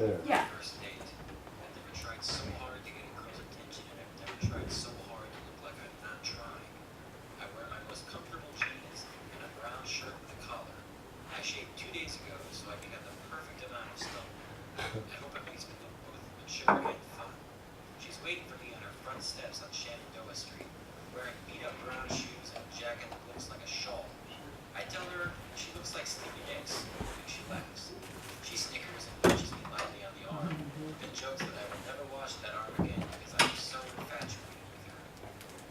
there. Yeah. First date. I've never tried so hard to get a girl's attention, and I've never tried so hard to look like I'm not trying. I wear my most comfortable jeans and a brown shirt with a collar. I shaved 2 days ago, so I can have the perfect amount of stubble. I hope it makes me look both mature and fun. She's waiting for me on her front steps on Shenandoah Street, wearing beat-up brown shoes and a jacket that looks like a shawl. I tell her she looks like Stevie Nicks, and she laughs. She snickers and punches me lightly on the arm, then jokes that I will never wash that arm again because I am so infatuated with her.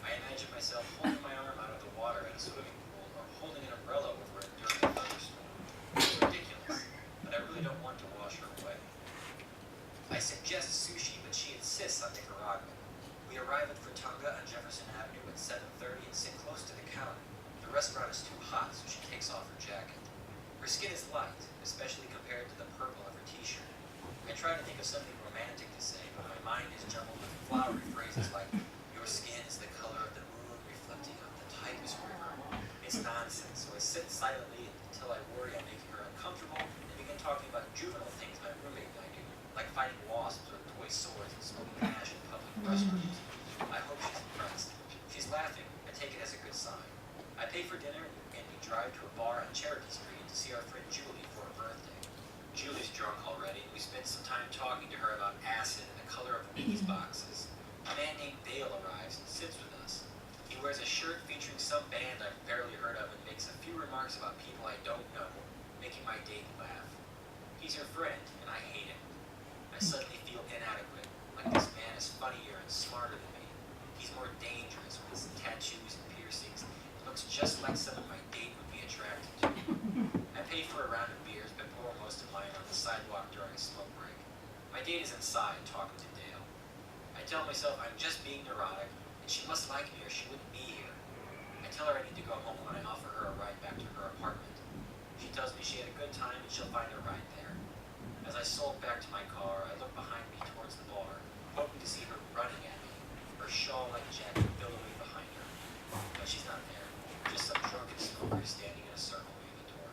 I imagine myself holding my arm out of the water at a swimming pool or holding an umbrella over it during a thunderstorm. It's ridiculous, but I really don't want to wash her away. I suggest sushi, but she insists on Nicaragua. We arrive at Fratanga on Jefferson Avenue at 7:30 and sit close to the counter. The restaurant is too hot, so she takes off her jacket. Her skin is light, especially compared to the purple of her t-shirt. I try to think of something romantic to say, but my mind is jumbled with flowery phrases like, your skin is the color of the moon reflecting on the Tigris River. It's nonsense, so I sit silently until I worry I'm making her uncomfortable and begin talking about juvenile things my roommate and I do, like fighting wasps with toy swords and smoking hash in public restrooms. I hope she's impressed. She's laughing. I take it as a good sign. I pay for dinner and we drive to a bar on Cherokee Street to see our friend Julie for her birthday. Julie's drunk already, and we spend some time talking to her about acid and the color of Wheaties boxes. A man named Dale arrives and sits with us. He wears a shirt featuring some band I've barely heard of and makes a few remarks about people I don't know, making my date laugh. He's her friend, and I hate him. I suddenly feel inadequate, like this man is funnier and smarter than me. He's more dangerous with his tattoos and piercings. He looks just like someone my date would be attracted to. I pay for a round of beers, but pour most of mine on the sidewalk during a smoke break. My date is inside, talking to Dale. I tell myself I'm just being neurotic, and she must like me or she wouldn't be here. I tell her I need to go home and I offer her a ride back to her apartment. She tells me she had a good time and she'll find a ride there. As I sulk back to my car, I look behind me towards the bar, hoping to see her running at me, her shawl-like jacket billowing behind her. But she's not there, just some drunken smoker standing in a circle near the door.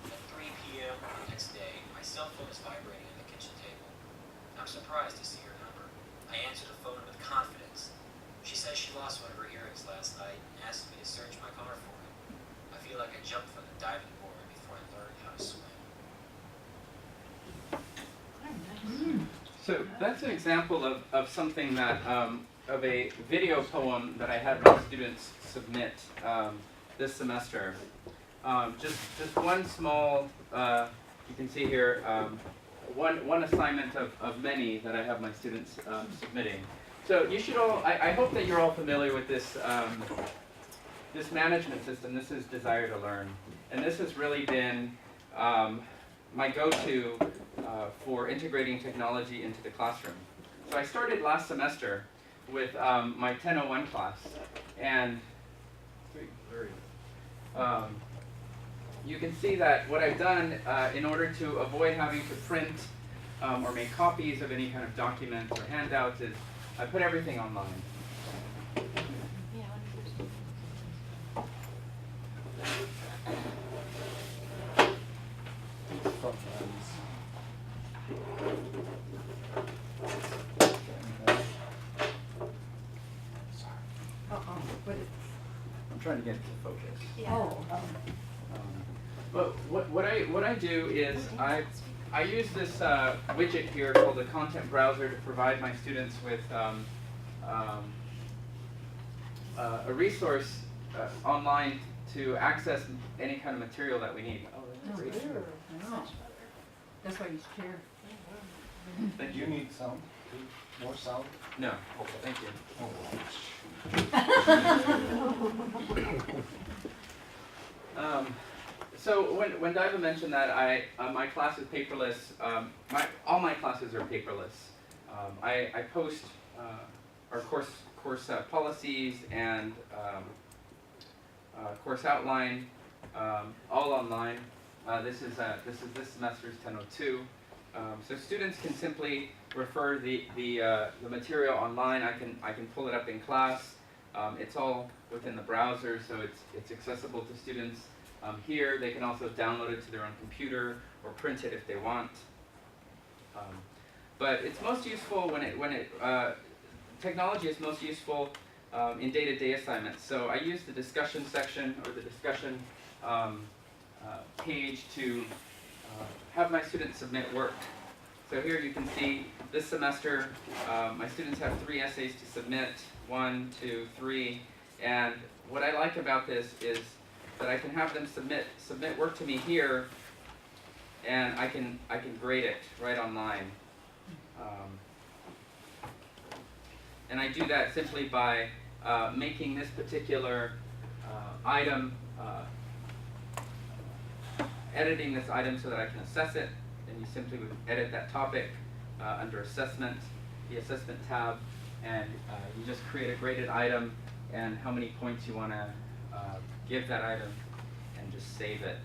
At 3 p.m. the next day, my cell phone is vibrating on the kitchen table. I'm surprised to see her number. I answer the phone with confidence. She says she lost one of her earrings last night and asks me to search my car for it. I feel like I jumped from the diving board before I learned how to swim. So that's an example of something that, of a video poem that I had my students submit this semester. Just one small, you can see here, one assignment of many that I have my students submitting. So you should all, I hope that you're all familiar with this, this management system. This is Desire to Learn. And this has really been my go-to for integrating technology into the classroom. So I started last semester with my 1001 class, and you can see that what I've done in order to avoid having to print or make copies of any kind of documents or handouts is I put everything online. I'm trying to get it to focus. Yeah. But what I do is I use this widget here called the content browser to provide my students with a resource online to access any kind of material that we need. Oh, that's great. That's why he's chair. Thank Do you need sound? More sound? No. Thank you. So when Diva mentioned that my class is paperless, all my classes are paperless. I post our course policies and course outline all online. This is this semester's 1002. So students can simply refer the material online. I can pull it up in class. It's all within the browser, so it's accessible to students here. They can also download it to their own computer or print it if they want. But it's most useful technology is most useful in day-to-day assignments. So I use the discussion section or the discussion page to have my students submit work. So here you can see this semester my students have 3 essays to submit, 1, 2, 3, and what I like about this is that I can have them submit work to me here, and I can grade it right online. And I do that simply by making this particular item, editing this item so that I can assess it. And you simply would edit that topic under assessment, the assessment tab, and you just create a graded item and how many points you want to give that item, and just save it.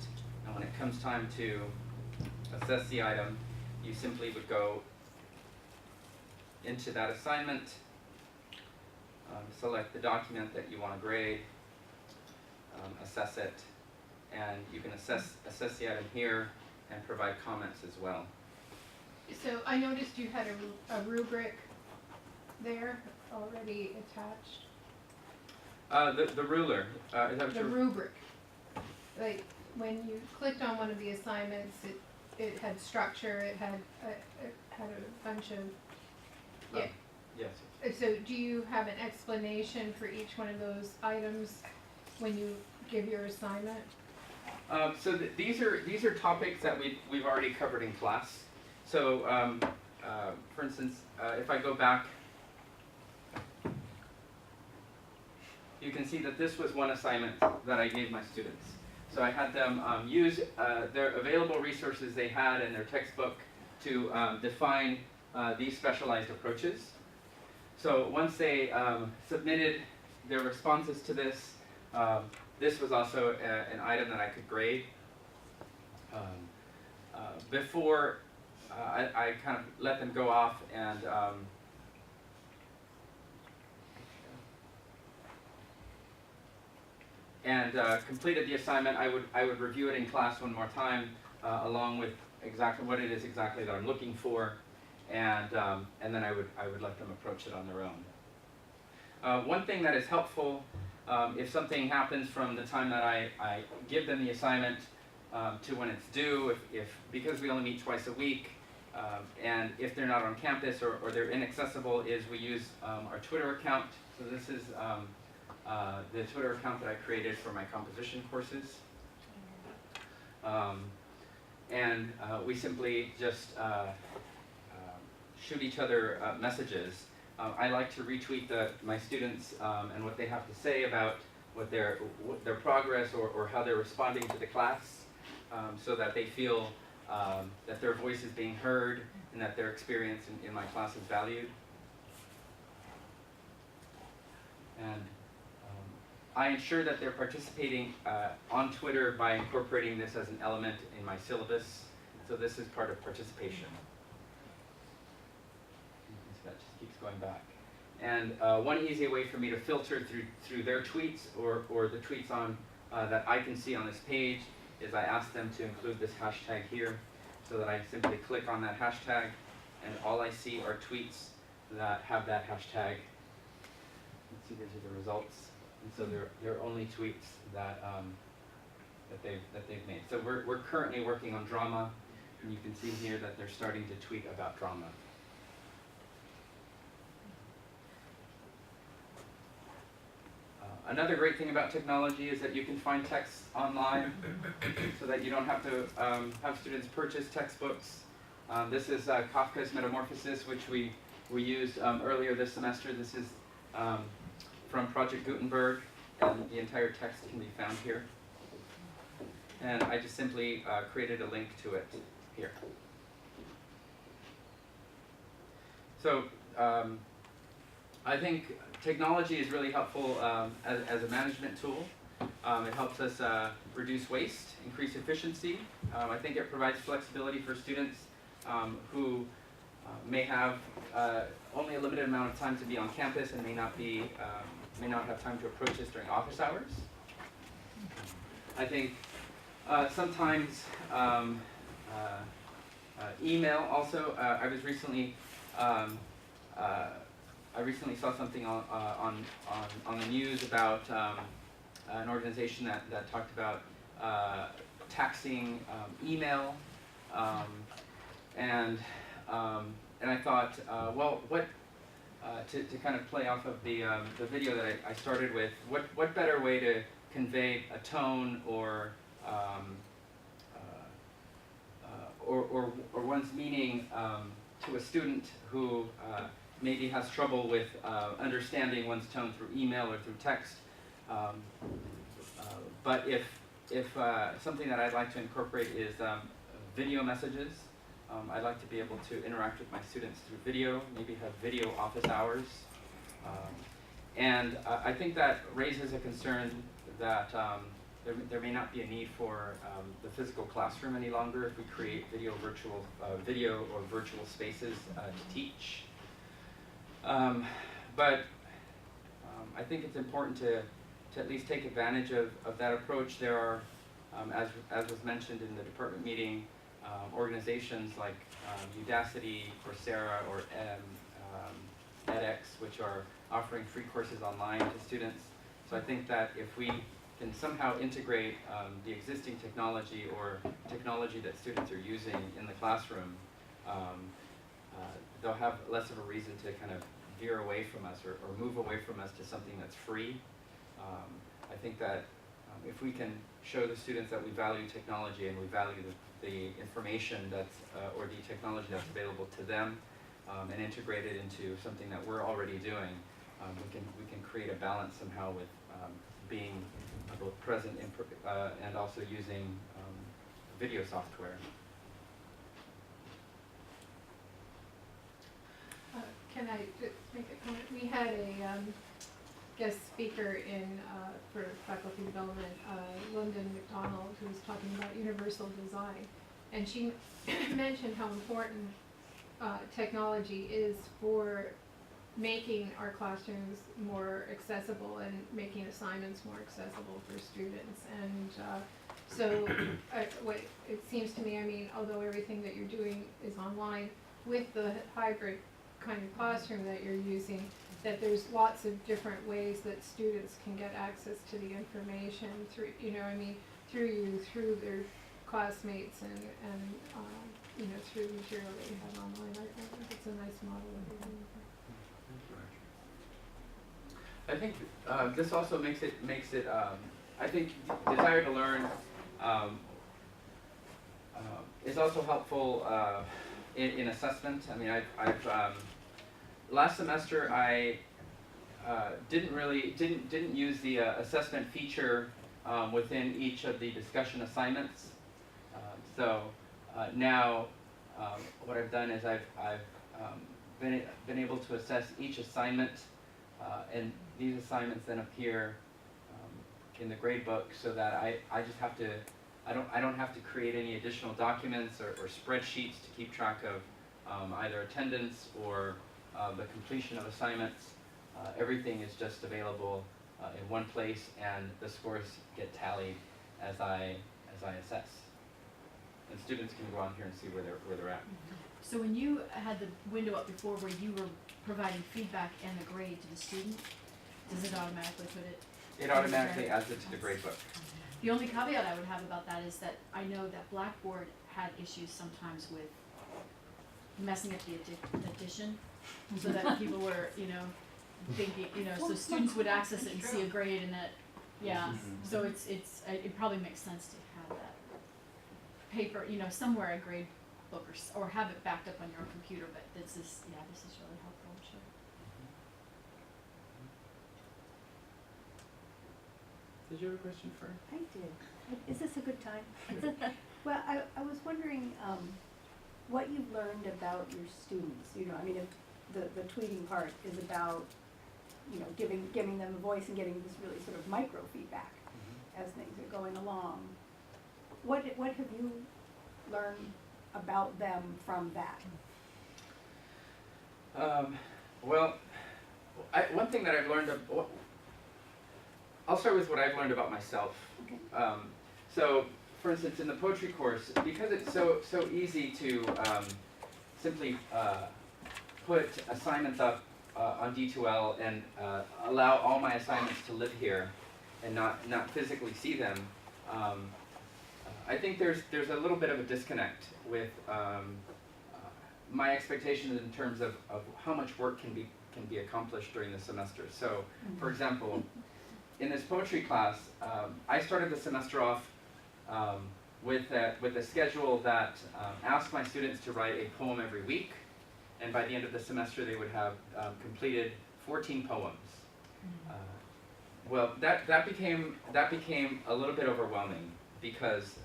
And when it comes time to assess the item, you simply would go into that assignment, select the document that you want to grade, assess it, and you can assess the item here and provide comments as well. So I noticed you had a rubric there already attached. The ruler, is that what The you're... rubric. Like when you clicked on one of the assignments, it had structure. It had a bunch of Yes. So do you have an explanation for each one of those items when you give your assignment? These are topics that we've already covered in class. So for instance, if I go back, you can see that this was one assignment that I gave my students. So I had them use their available resources they had in their textbook to define these specialized approaches. So once they submitted their responses to this, this was also an item that I could grade. Before I kind of let them go off and completed the assignment, I would review it in class one more time, along with exactly what it is exactly that I'm looking for, and then I would let them approach it on their own. One thing that is helpful, if something happens from the time that I give them the assignment to when it's due, because we only meet twice a week, and if they're not on campus or they're inaccessible, is we use our Twitter account. So this is the Twitter account that I created for my composition courses. And we simply just shoot each other messages. I like to retweet my students and what they have to say about what their progress or how they're responding to the class, so that they feel that their voice is being heard and that their experience in my class is valued. And I ensure that they're participating on Twitter by incorporating this as an element in my syllabus. So this is part of participation. So that just keeps going back. And one easy way for me to filter through their tweets or the tweets on that I can see on this page is I ask them to include this hashtag here, so that I simply click on that hashtag, and all I see are tweets that have that hashtag. Let's see, these are the results. And so they're only tweets that they've made. So we're currently working on drama, and you can see here that they're starting to tweet about drama. Another great thing about technology is that you can find texts online, so that you don't have to have students purchase textbooks. This is Kafka's Metamorphosis, which we used earlier this semester. This is from Project Gutenberg, and the entire text can be found here. And I just simply created a link to it here. So I think technology is really helpful as a management tool. It helps us reduce waste, increase efficiency. I think it provides flexibility for students who may have only a limited amount of time to be on campus and may not have time to approach this during office hours. I think sometimes email also. I recently saw something on the news about an organization that talked about taxing email, and I thought, well, what to kind of play off of the video that I started with, what better way to convey a tone or one's meaning to a student who maybe has trouble with understanding one's tone through email or through text. But if something that I'd like to incorporate is video messages. I'd like to be able to interact with my students through video, maybe have video office hours. And I think that raises a concern that there may not be a need for the physical classroom any longer if we create video or virtual spaces to teach. But I think it's important to at least take advantage of that approach. There are, as was mentioned in the department meeting, organizations like Udacity, Coursera, or edX, which are offering free courses online to students. So I think that if we can somehow integrate the existing technology or technology that students are using in the classroom, they'll have less of a reason to kind of veer away from us or move away from us to something that's free. I think that if we can show the students that we value technology and we value the information that's, or the technology that's available to them, and integrate it into something that we're already doing, we can create a balance somehow with being both present and also using video software. Can I just make a comment? We had a guest speaker for faculty development, London McDonald, who was talking about universal design. And she mentioned how important technology is for making our classrooms more accessible and making assignments more accessible for students. And so what it seems to me, I mean, although everything that you're doing is online, with the hybrid kind of classroom that you're using, that there's lots of different ways that students can get access to the information through, you know, I mean, through you, through their classmates, and you know, through the material that you have online. I think it's a nice model of it. I think this also makes it. I think desire to learn is also helpful in assessment. I mean, I've last semester I didn't use the assessment feature within each of the discussion assignments. So now what I've done is I've been able to assess each assignment, and these assignments then appear in the grade book, so that I just have to, I don't have to create any additional documents or spreadsheets to keep track of either attendance or the completion of assignments. Everything is just available in one place, and the scores get tallied as I assess. And students can go on here and see where they're at. So when you had the window up before where you were providing feedback and a grade to the student, does it automatically put it? It automatically adds it to the grade book. The only caveat I would have about that is that I know that Blackboard had issues sometimes with messing up the addition, so that people were, you know, thinking, you know, so students would access it and see a grade, and that, yeah. So it probably makes sense to have that paper, you know, somewhere a grade book or have it backed up on your computer. But this is really helpful, I'm sure. Did you have a question for? I did. Is this a good time? Well, I was wondering what you've learned about your students. You know, I mean, if the tweeting part is about, you know, giving them a voice and getting this really sort of micro feedback as things are going along. What have you learned about them from that? Well, one thing that I've learned, I'll start with what I've learned about myself. Okay. So for instance, in the poetry course, because it's so easy to simply put assignments up on D2L and allow all my assignments to live here and not physically see them, I think there's a little bit of a disconnect with my expectations in terms of how much work can be accomplished during the semester. So, for example, in this poetry class, I started the semester off with a schedule that asked my students to write a poem every week, and by the end of the semester they would have completed 14 poems. Well, that became a little bit overwhelming because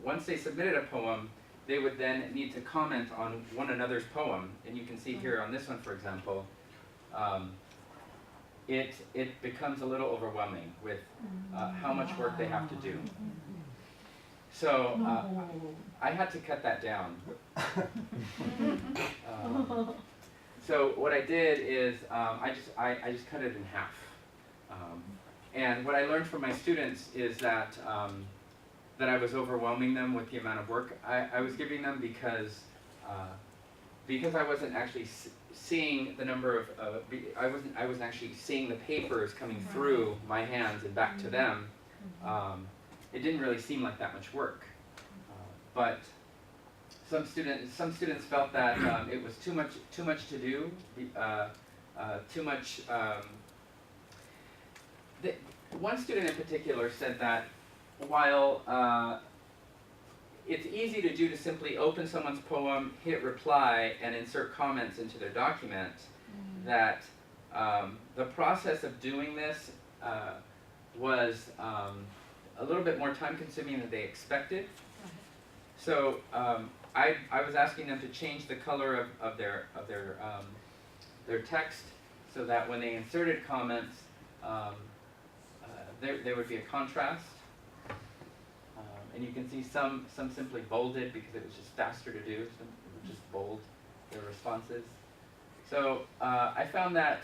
once they submitted a poem, they would then need to comment on one another's poem, and you can see here on this one, for example, it becomes a little overwhelming with how much work they have to do. So I had to cut that down. So what I did is I just cut it in half. And what I learned from my students is that I was overwhelming them with the amount of work I was giving them because I wasn't actually seeing the number of I wasn't actually seeing the papers coming through my hands and back to them. It didn't really seem like that much work, but some students felt that it was too much to do, too much. One student in particular said that while it's easy to do to simply open someone's poem, hit reply, and insert comments into their document, that the process of doing this was a little bit more time consuming than they expected. So I was asking them to change the color of their text so that when they inserted comments, there would be a contrast. And you can see some simply bolded because it was just faster to do, so it would just bold their responses. So I found that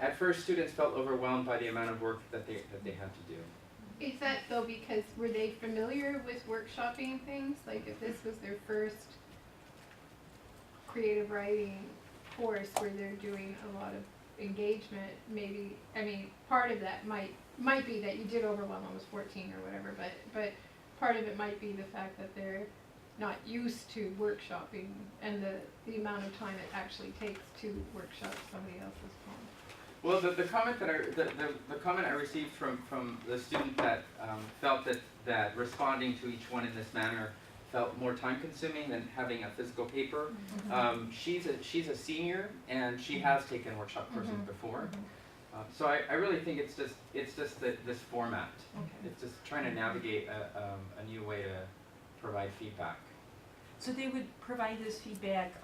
at first students felt overwhelmed by the amount of work that they had to do. Is that though because were they familiar with workshopping things? Like if this was their first creative writing course where they're doing a lot of engagement, maybe, I mean, part of that might be that you did overwhelm them with 14 or whatever, but part of it might be the fact that they're not used to workshopping and the amount of time it actually takes to workshop somebody else's poem. Well, the comment the comment I received from the student that felt that responding to each one in this manner felt more time consuming than having a physical paper. She's a senior and she has taken workshop courses before. So I really think it's just this format. Okay. It's just trying to navigate a new way to provide feedback. So they would provide this feedback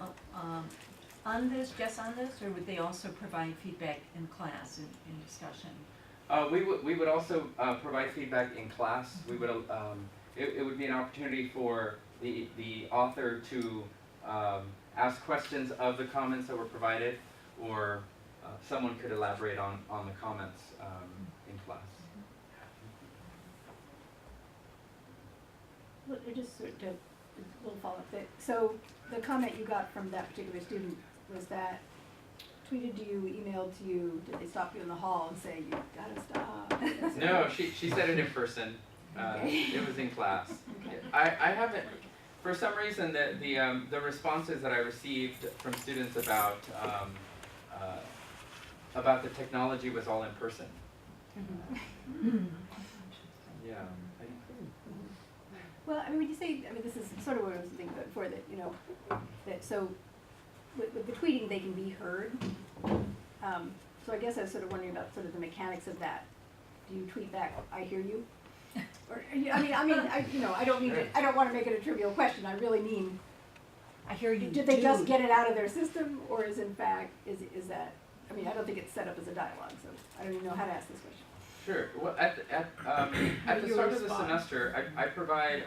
on this, just on this, or would they also provide feedback in class in discussion? We would also provide feedback in class. We would it would be an opportunity for the author to ask questions of the comments that were provided, or someone could elaborate on the comments in class. Well, just sort of a little follow-up. So the comment you got from that particular student was that tweeted to you, emailed to you, did they stop you in the hall and say, you gotta stop? No, she said it in person. Okay. It was in class. Okay. I haven't, for some reason, the responses that I received from students about the technology was all in person. Yeah. Well, I mean, when you say, I mean, this is sort of what I was thinking about before, that, you know, that so with the tweeting, they can be heard. So I guess I was sort of wondering about sort of the mechanics of that. Do you tweet back, I hear you? Or, I don't mean I don't want to make it a trivial question. I really mean, I hear you. did they just get it out of their system, or is in fact, is that, I mean, I don't think it's set up as a dialogue, so I don't even know how to ask this question. Sure. Well, at the start of the semester, I provide.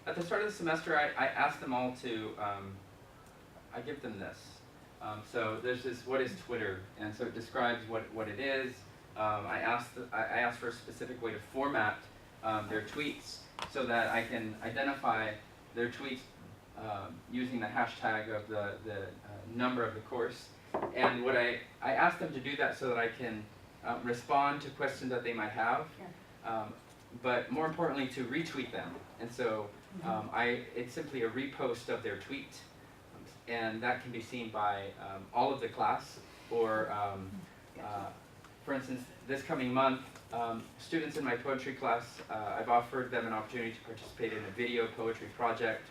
At the start of the semester, I ask them all to. I give them this. So there's this. What is Twitter? And so it describes what it is. I asked for a specific way to format their tweets so that I can identify their tweets using the hashtag of the number of the course. And what I asked them to do that so that I can respond to questions that they might have, but more importantly to retweet them. And so it's simply a repost of their tweet, and that can be seen by all of the class, or for instance, this coming month, students in my poetry class, I've offered them an opportunity to participate in a video poetry project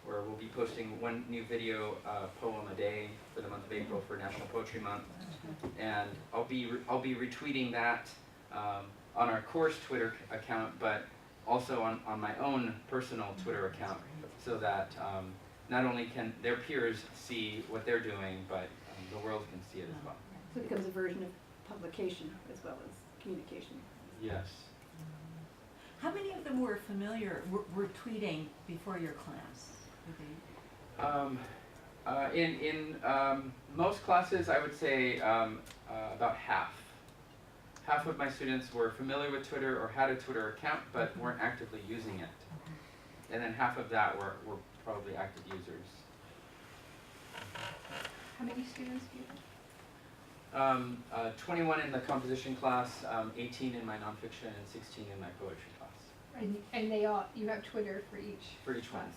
where we'll be posting one new video poem a day for the month of April for National Poetry Month, and I'll be retweeting that on our course Twitter account, but also on my own personal Twitter account, so that not only can their peers see what they're doing, but the world can see it as well. So it becomes a version of publication as well as communication. Yes. How many of them were familiar, were tweeting before your class? Were they- In most classes, I would say about half. Half of my students were familiar with Twitter or had a Twitter account, but weren't actively using it. And then half of that were probably active users. How many students do you have? 21 in the composition class, 18 in my nonfiction, and 16 in my poetry class. And you have Twitter for each For each one. class?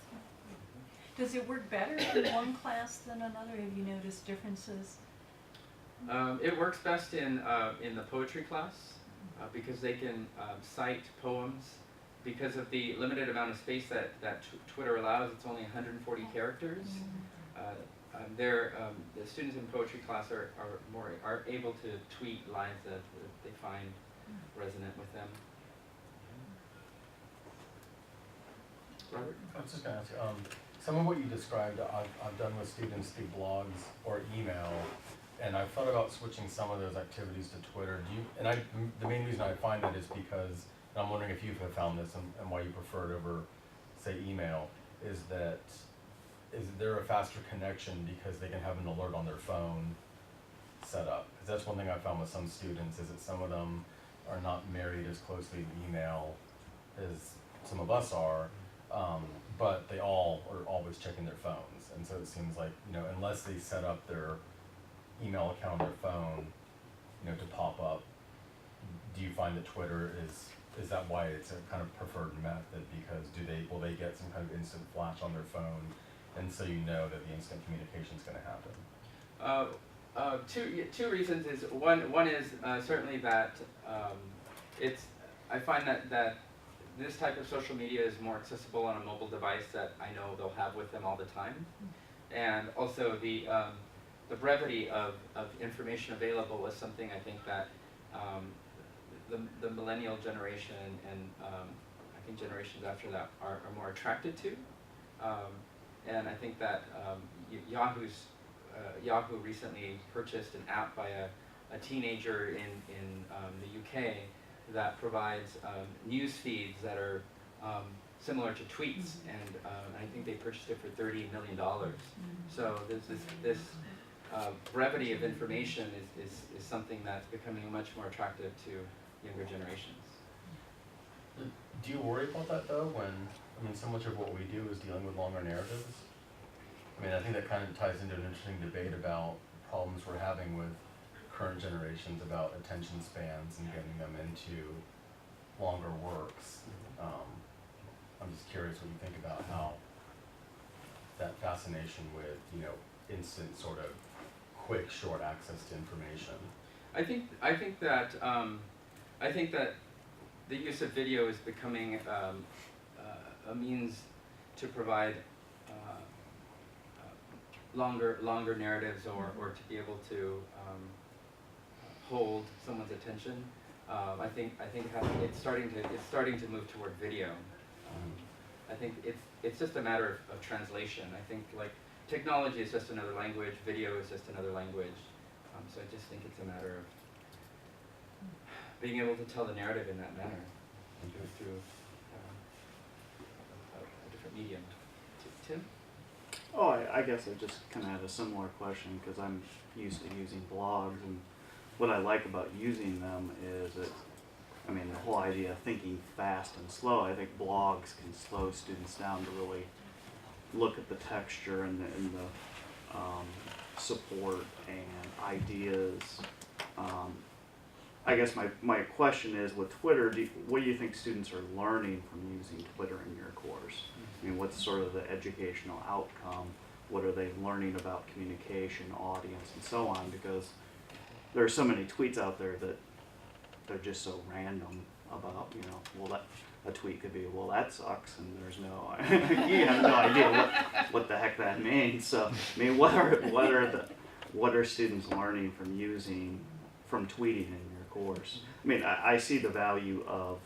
Does it work better in one class than another? Have you noticed differences? It works best in the poetry class because they can cite poems. Because of the limited amount of space that Twitter allows, it's only 140 characters. The students in poetry class are able to tweet lines that they find resonant with them. Robert? I was just gonna ask, some of what you described, I've done with students through blogs or email, and I've thought about switching some of those activities to Twitter. The main reason I find that is because, and I'm wondering if you have found this and why you prefer it over, say, email, is there a faster connection because they can have an alert on their phone set up? Because that's one thing I found with some students, is that some of them are not married as closely to email as some of us are, but they all are always checking their phones. And so it seems like, unless they set up their email account on their phone, to pop up, do you find that Twitter is that why it's a kind of preferred method? Because will they get some kind of instant flash on their phone, and so that the instant communication is going to happen? Two reasons is one is certainly that I find that this type of social media is more accessible on a mobile device that I know they'll have with them all the time, and also the brevity of information available is something I think that the millennial generation and I think generations after that are more attracted to, and I think that Yahoo recently purchased an app by a teenager in the UK that provides news feeds that are similar to tweets, and I think they purchased it for $30 million. So this brevity of information is something that's becoming much more attractive to younger generations. Do you worry about that though, when so much of what we do is dealing with longer narratives? I think that kind of ties into an interesting debate about problems we're having with current generations about attention spans and getting them into longer works. I'm just curious what you think about how that fascination with, instant sort of quick, short access to information. I think that the use of video is becoming a means to provide longer narratives, or to be able to hold someone's attention. I think it's starting to move toward video. I think it's just a matter of translation. I think technology is just another language, video is just another language. So I just think it's a matter of being able to tell the narrative in that manner through a different medium. Tim? Oh, I guess I just kind of had a similar question because I'm used to using blogs, and what I like about using them is that, I mean, the whole idea of thinking fast and slow, I think blogs can slow students down to really look at the texture and the support and ideas. I guess my question is, with Twitter, what do you think students are learning from using Twitter in your course? I mean, what's sort of the educational outcome? What are they learning about communication, audience, and so on? Because there are so many tweets out there that they're just so random about, well, a tweet could be, well, that sucks, and there's no, you have no idea what the heck that means. So, I mean, what are students learning from tweeting in your course? I mean, I see the value of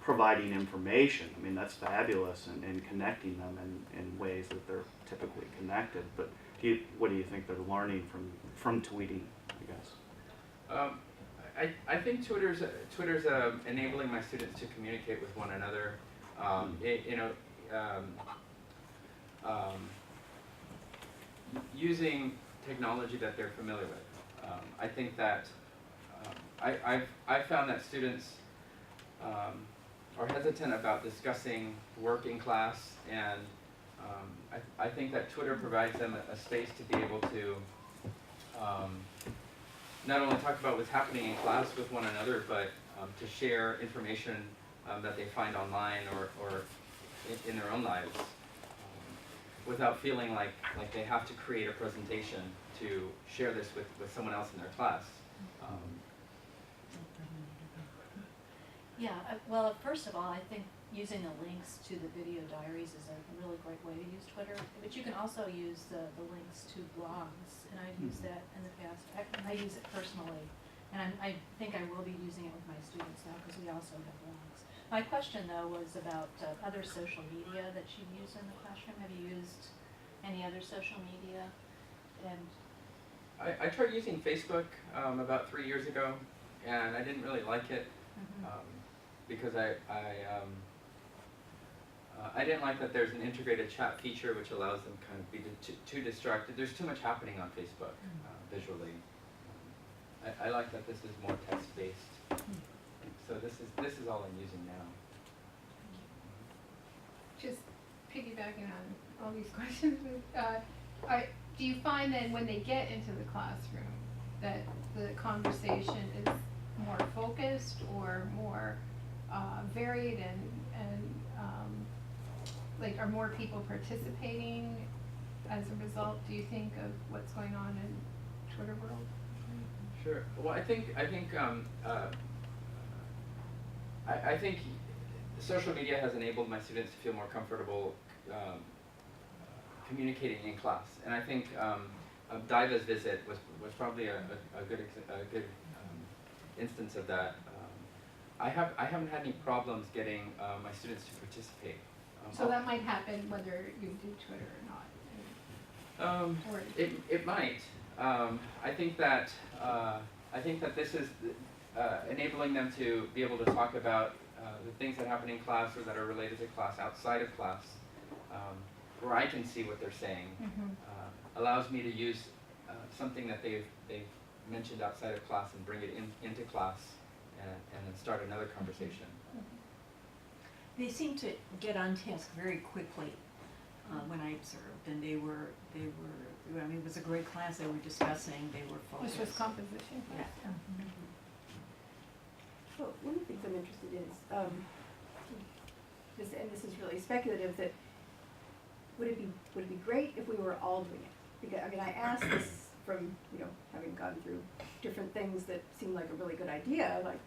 providing information. I mean, that's fabulous, and connecting them in ways that they're typically connected. But what do you think they're learning from tweeting, I guess? I think Twitter's enabling my students to communicate with one another. Using technology that they're familiar with. I think that I've found that students are hesitant about discussing work in class, and I think that Twitter provides them a space to be able to not only talk about what's happening in class with one another, but to share information that they find online or in their own lives, without feeling like they have to create a presentation to share this with someone else in their class. Yeah, well, first of all, I think using the links to the video diaries is a really great way to use Twitter, but you can also use the links to blogs, and I've used that in the past. I use it personally, and I think I will be using it with my students now because we also have blogs. My question, though, was about other social media that you've used in the classroom. Have you used any other social media? And I tried using Facebook about 3 years ago, and I didn't really like it. Because I didn't like that there's an integrated chat feature which allows them kind of be too distracted. There's too much happening on Facebook visually. I like that this is more text-based. So this is all I'm using now. Just piggybacking on all these questions, do you find that when they get into the classroom that the conversation is more focused or more varied, and like, are more people participating as a result, do you think, of what's going on in Twitter world? Sure. Well, I think social media has enabled my students to feel more comfortable communicating in class, and I think Diva's visit was probably a good instance of that. I haven't had any problems getting my students to participate. So that might happen whether you do Twitter or not. Or It might. I think that this is enabling them to be able to talk about the things that happen in class or that are related to class outside of class, where I can see what they're saying. Allows me to use something that they've mentioned outside of class and bring it into class, and then start another conversation. They seem to get on task very quickly when I observed, and they were, I mean, it was a great class. They were discussing, they were focused. Which was composition. Yeah. Well, one of the things I'm interested in is, and this is really speculative, that would it be great if we were all doing it? Because, I mean, I asked this from, having gone through different things that seemed like a really good idea, like,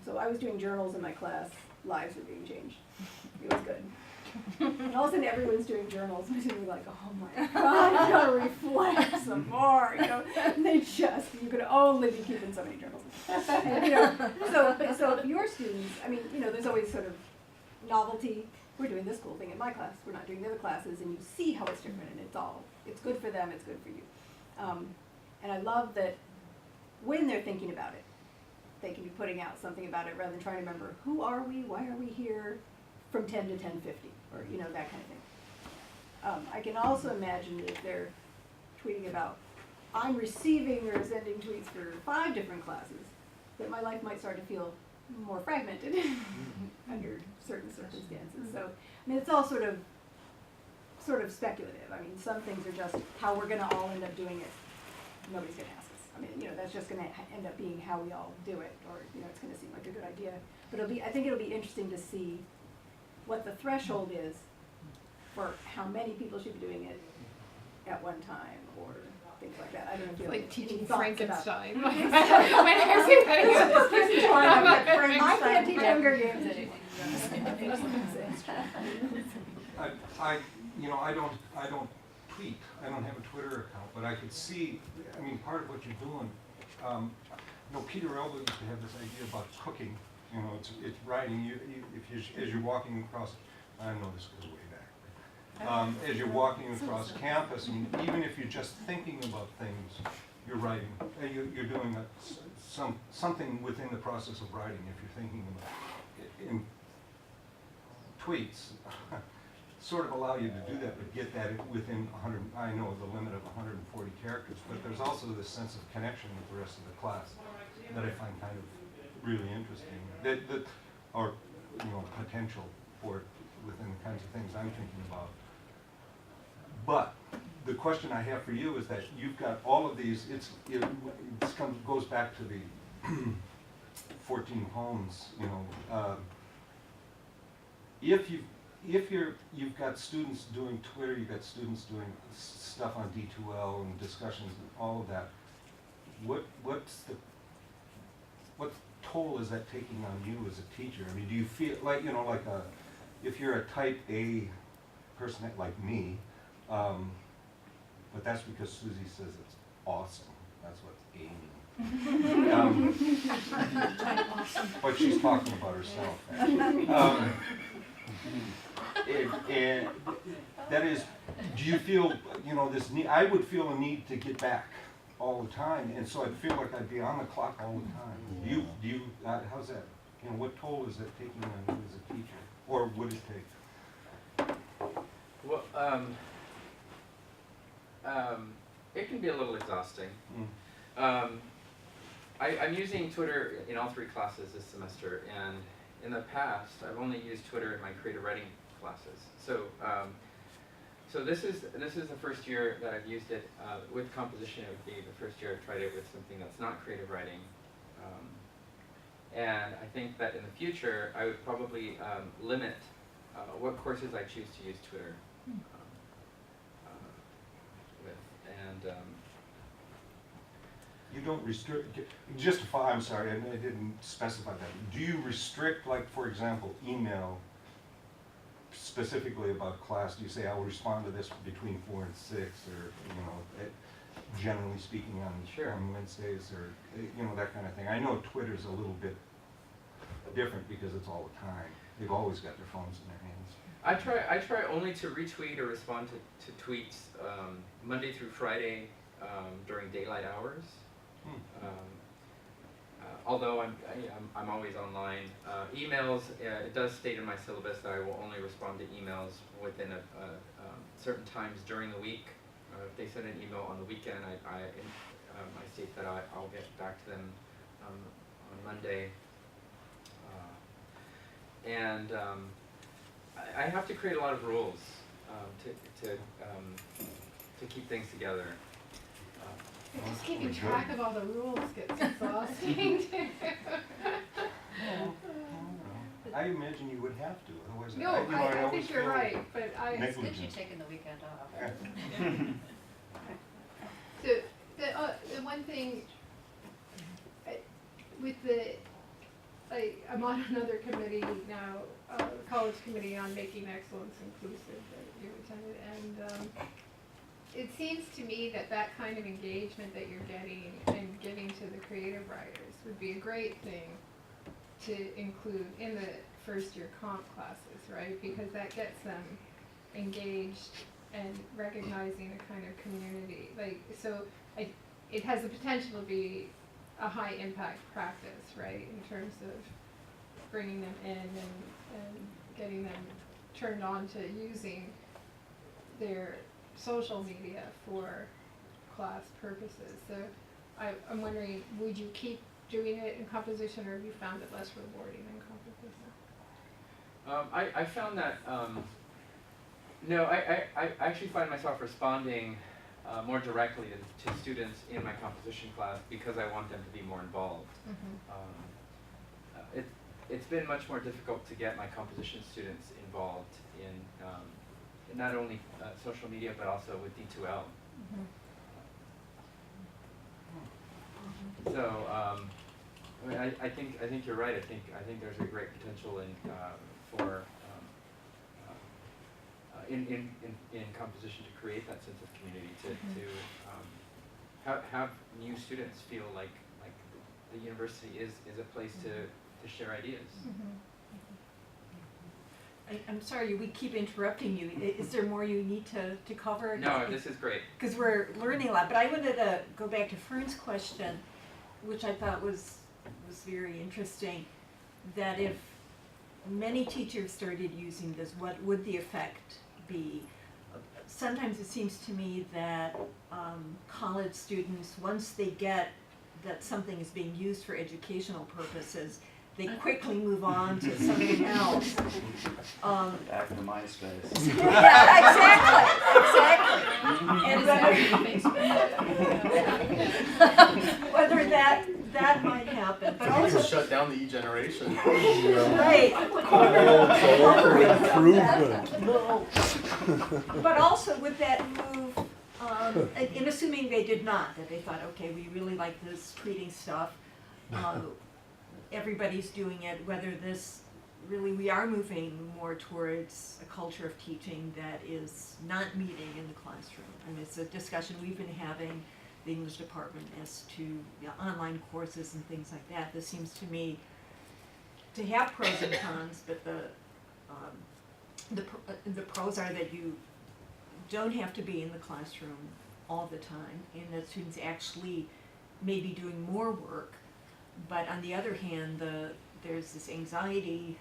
so I was doing journals in my class, lives were being changed. It was good. And all of a sudden everyone's doing journals, and you're like, oh my God, I gotta reflect some more, And they you could only be keeping so many journals. And, so if your students, I mean, there's always sort of novelty. We're doing this cool thing in my class, we're not doing the other classes, and you see how it's different, and it's good for them, it's good for you. And I love that when they're thinking about it, they can be putting out something about it rather than trying to remember, who are we, why are we here, from 10 to 10:50, or that kind of thing. I can also imagine if they're tweeting about I'm receiving or sending tweets for 5 different classes, that my life might start to feel more fragmented under certain circumstances. So, I mean, it's all sort of speculative. I mean, some things are just how we're gonna all end up doing it. Nobody's gonna ask us. I mean, you know, that's just gonna end up being how we all do it, or, you know, it's gonna seem like a good idea. But I think it'll be interesting to see what the threshold is for how many people should be doing it at one time, or things like that. I don't know if you have Like any teaching thoughts Frankenstein. about- When everybody It's a else perfect is one. I'm like, doing I can't teach Frankenstein. Hunger Games anymore. I don't tweet, I don't have a Twitter account, but I could see, I mean, part of what you're doing, you know, Peter Elba used to have this idea about cooking, you know, it's writing, as you're walking across, I know this goes way back. As you're walking across campus, I mean, even if you're just thinking about things, you're writing, you're doing something within the process of writing if you're thinking about it. In tweets, sort of allow you to do that, but get that within 100, I know the limit of 140 characters, but there's also this sense of connection with the rest of the class that I find kind of really interesting, that or, you know, potential for it within the kinds of things I'm thinking about. But the question I have for you is that you've got all of these, goes back to the 14 homes, you know, if you've got students doing Twitter, you've got students doing stuff on D2L and discussions and all of that, what toll is that taking on you as a teacher? I mean, do you feel like, you know, like if you're a type A person like me, but that's because Susie says it's awesome. That's what's Amy. But she's talking about herself, actually. And that is, do you feel, you know, this need? I would feel a need to get back all the time, and so I'd feel like I'd be on the clock all the time. Do you, how's that? You know, what toll is that taking on you as a teacher, or would it take? Well, it can be a little exhausting. I'm using Twitter in all 3 classes this semester, and in the past, I've only used Twitter in my creative writing classes. So, so this is the first year that I've used it with composition. It would be the first year I've tried it with something that's not creative writing, and I think that in the future I would probably limit what courses I choose to use Twitter with, and. You don't restrict, just to follow, I'm sorry, I didn't specify that. Do you restrict, like, for example, email specifically about class? Do you say, I will respond to this between 4 and 6, or, you know, generally speaking on Wednesdays, or, you know, that kind of thing? I know Twitter's a little bit different because it's all the time. They've always got their phones in their hands. I try only to retweet or respond to tweets Monday through Friday during daylight hours. Although I'm always online. Emails, it does state in my syllabus that I will only respond to emails within certain times during the week. If they send an email on the weekend, I state that I'll get back to them on Monday. And I have to create a lot of rules to keep things together. Just keeping track of all the rules gets exhausting too. I imagine you would have to, otherwise. No, I think you're right, but It's good you're taking the weekend off. So the one thing with I'm on another committee now, college committee on making excellence inclusive that you attended, and it seems to me that kind of engagement that you're getting and giving to the creative writers would be a great thing to include in the first year comp classes, right? Because that gets them engaged and recognizing a kind of community. It has the potential to be a high impact practice, right? In terms of bringing them in and getting them turned on to using their social media for class purposes. So I'm wondering, would you keep doing it in composition, or have you found it less rewarding in composition? I found that, no, I actually find myself responding more directly to students in my composition class because I want them to be more involved. It's been much more difficult to get my composition students involved in not only social media but also with D2L. So I mean, I think you're right. I think there's a great potential in composition to create that sense of community, to have new students feel like the university is a place to share ideas. I'm sorry, we keep interrupting you. Is there more you need to cover? No, this is great. Because we're learning a lot, but I wanted to go back to Fern's question, which I thought was very interesting, that if many teachers started using this, what would the effect be? Sometimes it seems to me that college students, once they get that something is being used for educational purposes, they quickly move on to something else. Back to MySpace. Yeah, exactly. And whether that might happen, but You also can shut down the E-generation. right. But also with that move, and assuming they did not, that they thought, okay, we really like this tweeting stuff, everybody's doing it, whether this really, we are moving more towards a culture of teaching that is not meeting in the classroom. I mean, it's a discussion we've been having, the English department, as to online courses and things like that. This seems to me to have pros and cons, but the pros are that you don't have to be in the classroom all the time, and that students actually may be doing more work. But on the other hand, there's this anxiety,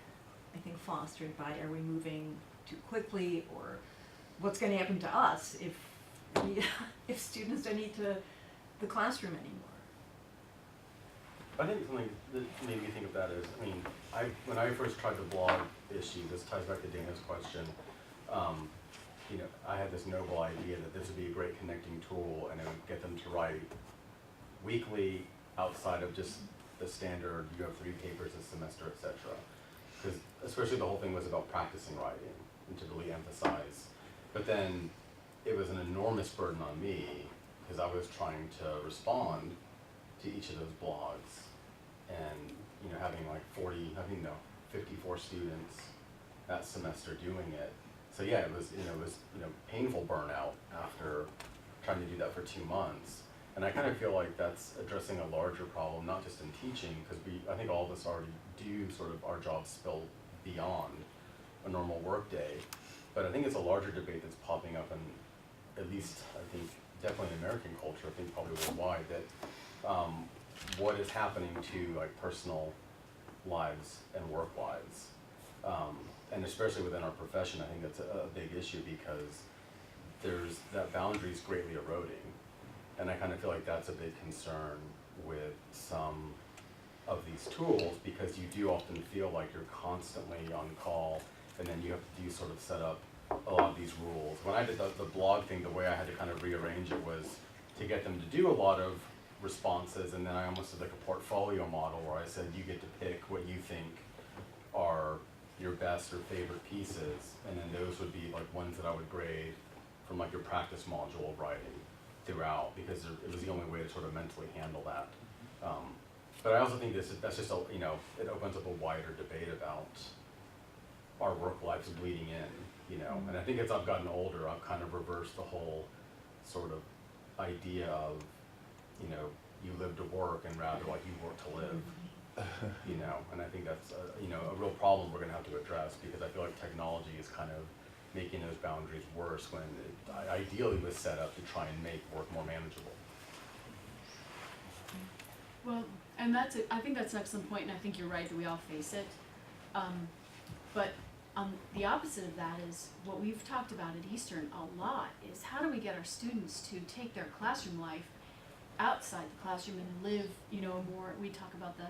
I think, fostered by, are we moving too quickly, or what's going to happen to us if students don't need the classroom anymore? I think something that made me think of that is, I mean, when I first tried the blog issue, this ties back to Dana's question, you know, I had this noble idea that this would be a great connecting tool, and it would get them to write weekly outside of just the standard, you have 3 papers a semester, etc. Because especially the whole thing was about practicing writing and to really emphasize. But then it was an enormous burden on me because I was trying to respond to each of those blogs, and you know, having like 54 students that semester doing it. So yeah, it was painful burnout after trying to do that for 2 months. And I kind of feel like that's addressing a larger problem, not just in teaching, because I think all of us already do sort of our jobs spill beyond a normal work day. But I think it's a larger debate that's popping up in, at least I think, definitely in American culture, I think probably worldwide, that what is happening to like personal lives and work lives. And especially within our profession, I think that's a big issue because that boundary is greatly eroding. And I kind of feel like that's a big concern with some of these tools, because you do often feel like you're constantly on call, and then you have to sort of set up a lot of these rules. When I did the blog thing, the way I had to kind of rearrange it was to get them to do a lot of responses, and then I almost did like a portfolio model where I said you get to pick what you think are your best or favorite pieces, and then those would be like ones that I would grade from like your practice module of writing throughout, because it was the only way to sort of mentally handle that. But I also think that's just it opens up a wider debate about our work lives bleeding in, and I think as I've gotten older, I've kind of reversed the whole sort of idea of, you live to work and rather like you work to live, and I think that's a real problem we're gonna have to address, because I feel like technology is kind of making those boundaries worse when it ideally was set up to try and make work more manageable. Well, and I think that's an excellent point, and I think you're right that we all face it. But the opposite of that is what we've talked about at Eastern a lot is how do we get our students to take their classroom life outside the classroom and live, you know, more, we talk about the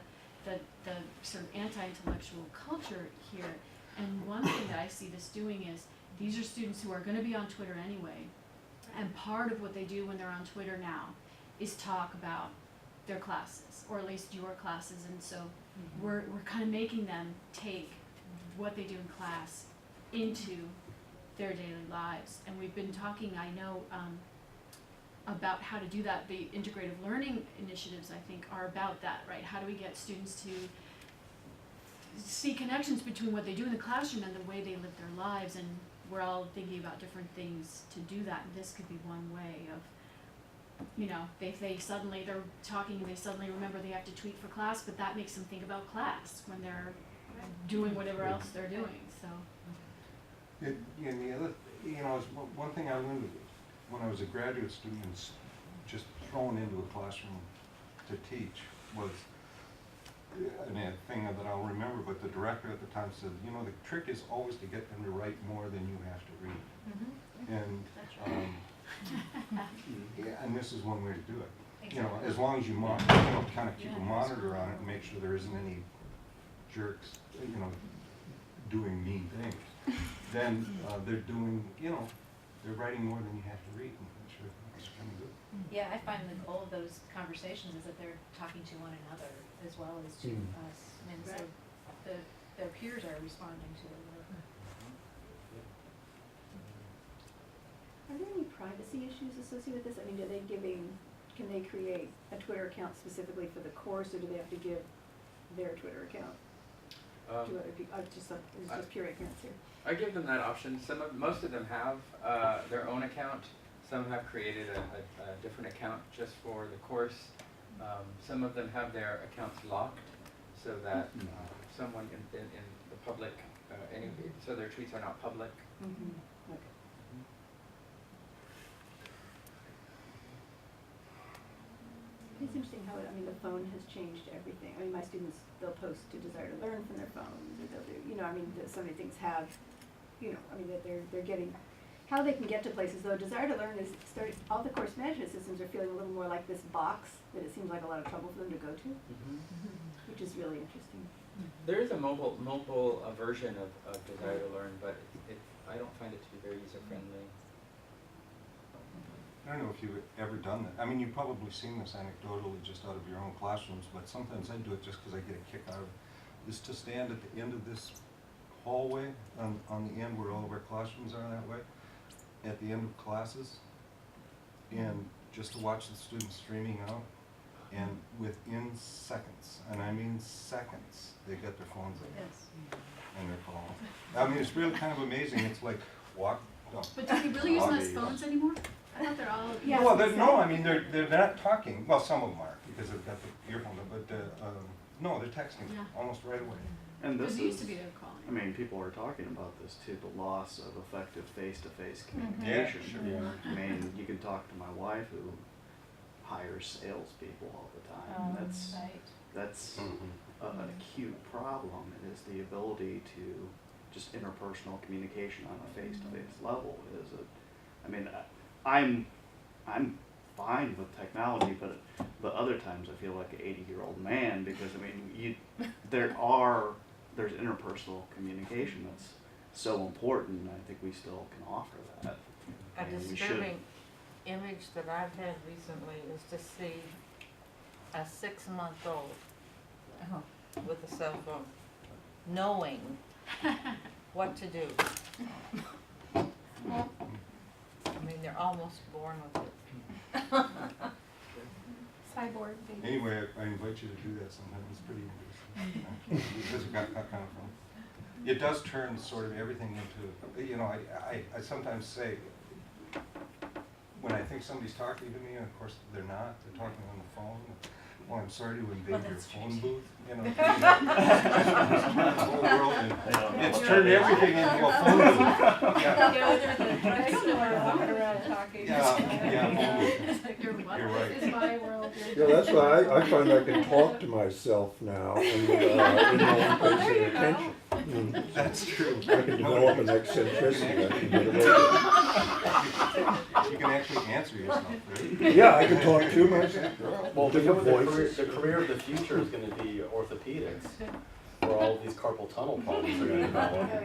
sort of anti-intellectual culture here. And one thing that I see this doing is these are students who are gonna be on Twitter anyway. And part of what they do when they're on Twitter now is talk about their classes, or at least your classes. And so we're kind of making them take what they do in class into their daily lives. And we've been talking, I know, about how to do that. The integrative learning initiatives, I think, are about that, right? How do we get students to see connections between what they do in the classroom and the way they live their lives? And we're all thinking about different things to do that. And this could be one way of, you know, they're talking and they suddenly remember they have to tweet for class, but that makes them think about class when they're doing whatever else they're doing, so. And the other, you know, is one thing I learned when I was a graduate student and just thrown into a classroom to teach was a thing that I'll remember, but the director at the time said, you know, the trick is always to get them to write more than you have to read. And, yeah, and this is one way to do it. You know, as long as you kind of keep a monitor on it and make sure there isn't any jerks, you know, doing mean things, then they're doing, you know, they're writing more than you have to read, and I'm sure that's kind of good. Yeah, I find that all of those conversations is that they're talking to one another as well as to us, and so their peers are responding to their work. Are there any privacy issues associated with this? I mean, can they create a Twitter account specifically for the course, or do they have to give their Twitter account to other people? It's just pure ignorance here. I give them that option. Most of them have their own account. Some have created a different account just for the course. Some of them have their accounts locked so that someone in the public, so their tweets are not public. Okay. It's interesting how, the phone has changed everything. I mean, my students, they'll post to Desire to Learn from their phones, or they'll do, so many things have, that they're getting, how they can get to places, though Desire to Learn all the course management systems are feeling a little more like this box that it seems like a lot of trouble for them to go to, which is really interesting. There is a mobile version of Desire to Learn, but I don't find it to be very user-friendly. I don't know if you've ever done that. I mean, you've probably seen this anecdotally just out of your own classrooms, but sometimes I do it just because I get a kick out of it, is to stand at the end of this hallway, on the end where all of our classrooms are that way, at the end of classes, and just to watch the students streaming out, and within seconds, and I mean seconds, they get their phones out and they're calling. I mean, it's really kind of amazing. It's like, walk. No. But do we really use them as phones anymore? I thought they're all. Yeah. Well, they're not talking. Well, some of them are because they've got the earphone, but no, they're texting almost right away. And this Because it used to is, be their calling. I mean, people are talking about this too, the loss of effective face-to-face communication. Yeah, sure. Yeah. I mean, you can talk to my wife who hires salespeople all the time. That's an acute problem, is the ability to just interpersonal communication on a face-to-face level I'm fine with technology, but other times I feel like an 80-year-old man, because there's interpersonal communication that's so important, and I think we still can offer that. A disturbing image that I've had recently is to see a 6-month-old with a cell phone, knowing what to do. I mean, they're almost born with it. Cyborg baby. Anyway, I invite you to do that sometime. It's pretty interesting. This is kind of fun. It does turn sort of everything into, I sometimes say, when I think somebody's talking to me, and of course they're not, they're talking on the phone, well, I'm sorry to invade your phone booth, the whole world, and it's turned everything into a phone booth. I don't know where I'm walking around talking. You're right. This is my world. Yeah, that's why I find I can talk to myself now and in my own place of attention. That's true. I can develop an eccentricity. I can get away with You can actually answer yourself, right? it. Yeah, I can talk to myself. Well, we Different know voices. the career of the future is gonna be orthopedics, where all of these carpal tunnel problems are gonna Oh, develop. yeah.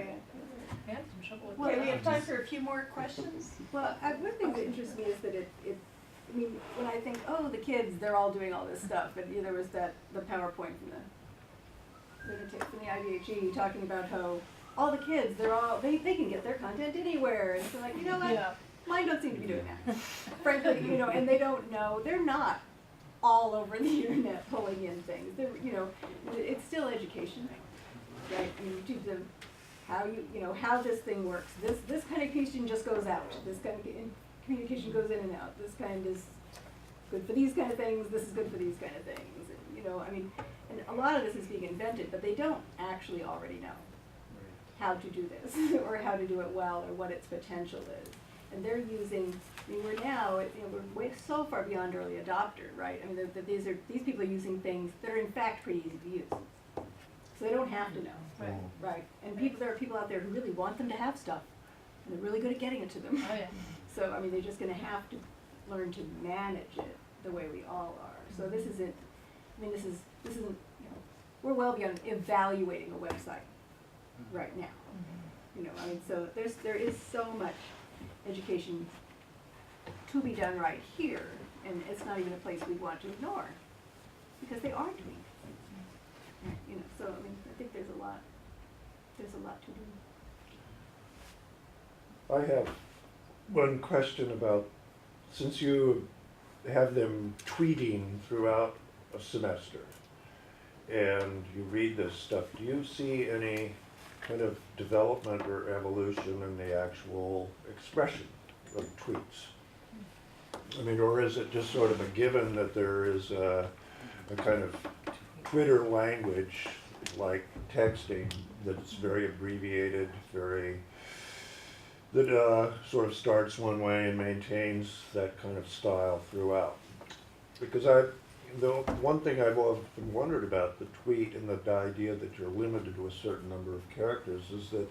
I had some trouble with Okay, that. we have time for a few more questions? Well, one thing that interests me is that I mean, when I think, oh, the kids, they're all doing all this stuff, and there was the PowerPoint from the IVHE talking about how all the kids, they can get their content anywhere, and so like, you know what? Yeah. Mine don't seem to be doing that. Frankly, and they don't know, they're not all over the internet pulling in things. It's still education, right? I mean, you teach them how how this thing works. This kind of communication just goes out. This kind of communication goes in and out. This kind is good for these kind of things. This is good for these kind of things. And, and a lot of this is being invented, but they don't actually already know how to do this or how to do it well or what its potential is. And they're using. I mean, we're now. We're way so far beyond early adopter, right? I mean, these people are using things that are in fact pretty easy to use. So they don't have to know, right? And there are people out there who really want them to have stuff, and they're really good at getting it to them. Oh, yeah. So I mean, they're just going to have to learn to manage it the way we all are. So this isn't. I mean, this isn't. We're well beyond evaluating a website right now. I mean, so there is so much education to be done right here, and it's not even a place we want to ignore, because they are doing it. So I mean, I think there's a lot to do. I have one question about, since you have them tweeting throughout a semester and you read this stuff, do you see any kind of development or evolution in the actual expression of tweets? I mean, or is it just sort of a given that there is a kind of Twitter language like texting that's very abbreviated, that sort of starts one way and maintains that kind of style throughout? Because the one thing I've often wondered about the tweet and the idea that you're limited to a certain number of characters is that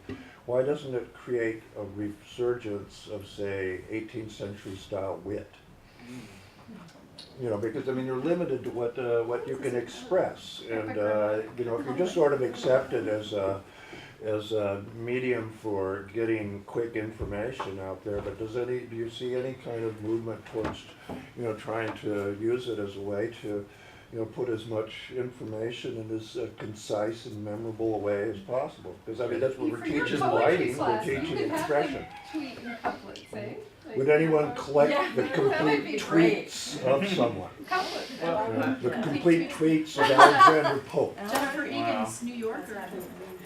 why doesn't it create a resurgence of, say, 18th century style wit? Because I mean, you're limited to what you can express, and if you just sort of accept it as a medium for getting quick information out there, but do you see any kind of movement towards, trying to use it as a way to, put as much information in as concise and memorable a way as possible? Because I mean, that's what we're teaching writing, we're teaching expression. Tweet in couplets, eh? Would anyone collect the That would complete be great. tweets of someone? Couplets. The complete tweets of Alexander Pope. Jennifer Egan's New Yorker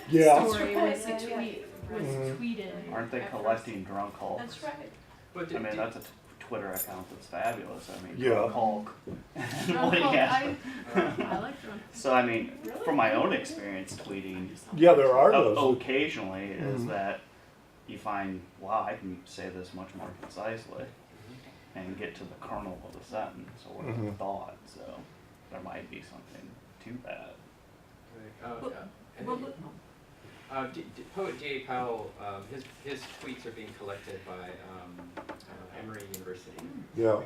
Yeah. story was a tweet, was tweeted. Aren't they collecting drunk Hulks? That's right. But I mean, that's a Twitter account that's fabulous. I mean, Yeah. Drunk Hulk. Drunk What Hulk, he has. I like drunk. So I mean, from my own experience tweeting, Yeah, there are those. occasionally is Mhm. that you find, wow, I can say this much more concisely and get to the kernel of the sentence or the Mhm. thought. So there might be something to that. Poet D.A. Powell, his tweets are being collected by Emory University. Yeah.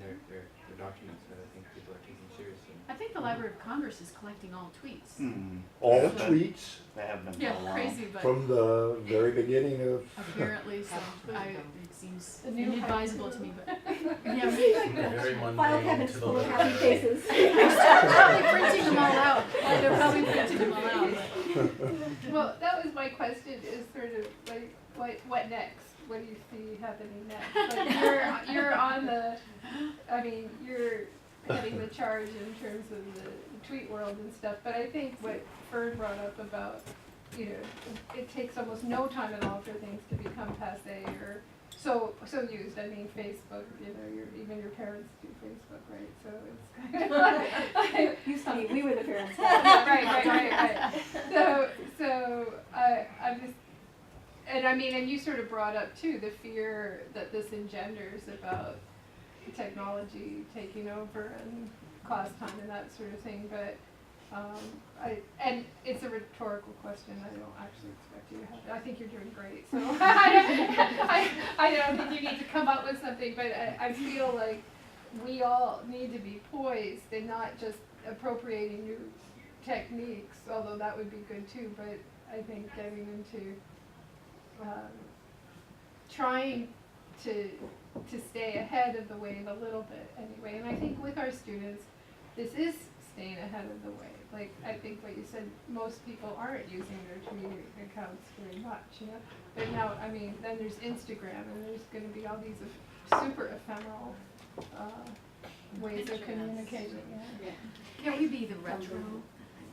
They're documents that I think people are taking seriously. I think the Library of Congress is collecting all tweets. All Yeah, tweets They have been Yeah, for a while. crazy, but from the very beginning of. apparently, so it seems The new inadvisable to me, but yeah, Very File mundane cabinets to the full of letter. happy faces. they're probably printing them all out. They're probably printing them all out. Well, that was my question, is sort of like, what next? What do you see happening next? Like you're on the, I mean, you're heading the charge in terms of the tweet world and stuff, but I think what Fern brought up about, it takes almost no time at all for things to become passé or so used. I mean, Facebook, even your parents do Facebook, right? So it's kind of like, Used to be, we were the parents. right. So I'm just, and I mean, and you sort of brought up too the fear that this engenders about technology taking over and class time and that sort of thing. But And it's a rhetorical question, I don't actually expect you to have it, I think you're doing great, so I don't think you need to come up with something, but I feel like we all need to be poised and not just appropriating new techniques, although that would be good too, but I think getting into trying to stay ahead of the wave a little bit anyway, and I think with our students, this is staying ahead of the wave. Like, I think what you said, most people aren't using their Twitter accounts very much, you know? But now, I mean, then there's Instagram, and there's gonna be all these super ephemeral, ways of Picture communicating, yeah. Can we be the retro?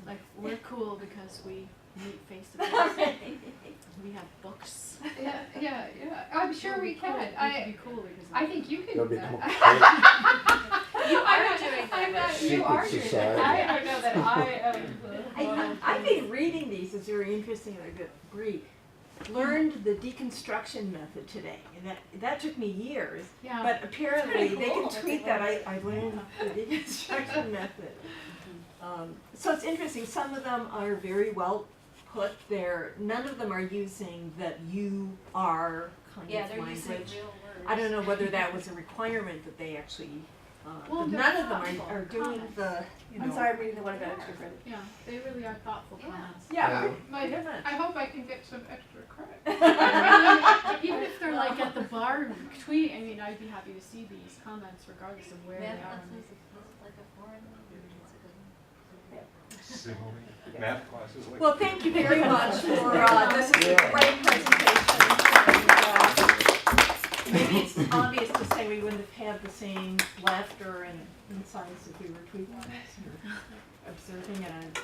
Like, we're cool because we meet face to face. We have books. Yeah, I'm sure we can. We can be cool because I think you can You'll do become that. You are doing I'm that. not, you Secret are doing that. society. I don't know that I am the one. I think reading these is very interesting. They're good. Read. Learned the deconstruction method today, and that took me years. Yeah. But apparently pretty they cool. can tweet that. I learned the deconstruction method. So it's interesting. Some of them are very well put there. None of them are using that you are kind Yeah, of they're using language. real words. I don't know whether that was a requirement that they actually. Well, But they're none of them thoughtful are doing comments. the. You know, I'm sorry, I'm reading the one about extra credit. Yeah, they really are thoughtful Yeah. comments. Yeah, Yeah. I hope I can get some extra credit. Even if they're like at the bar tweeting, I mean, I'd be happy to see these comments regardless of where they Math are. lessons is like a foreign language. It's a good one. Simile, math classes like. Well, thank you very much for, this is a great presentation. And, maybe it's obvious to say we wouldn't have had the same laughter and insights if we were tweeting this or observing it.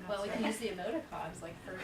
Well, we can use the emoticons like for.